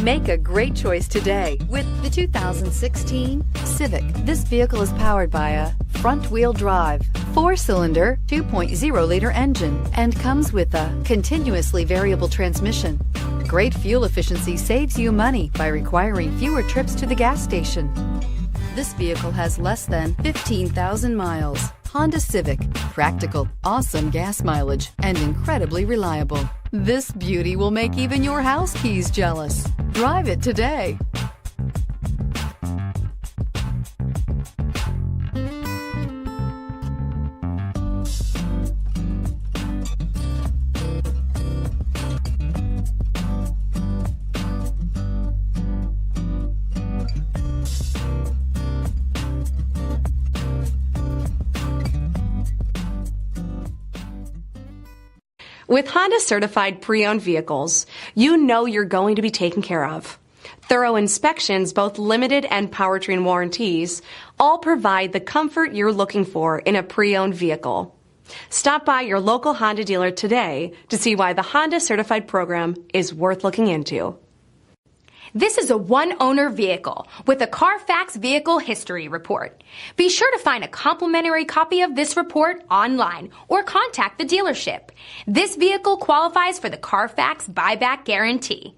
Make a great choice today with the 2016 Civic. This vehicle is powered by a front-wheel drive, 4-cylinder, 2.0-liter engine, and comes with a continuously variable transmission. Great fuel efficiency saves you money by requiring fewer trips to the gas station. This vehicle has less than 15,000 miles. Honda Civic. Practical, awesome gas mileage, and incredibly reliable. This beauty will make even your house keys jealous. Drive it today. With Honda certified pre-owned vehicles, you know you're going to be taken care of. Thorough inspections, both limited and powertrain warranties, all provide the comfort you're looking for in a pre-owned vehicle. Stop by your local Honda dealer today to see why the Honda certified program is worth looking into. This is a one-owner vehicle with a CARFAX Vehicle History Report. Be sure to find a complimentary copy of this report online or contact the dealership. This vehicle qualifies for the CARFAX Buyback Guarantee.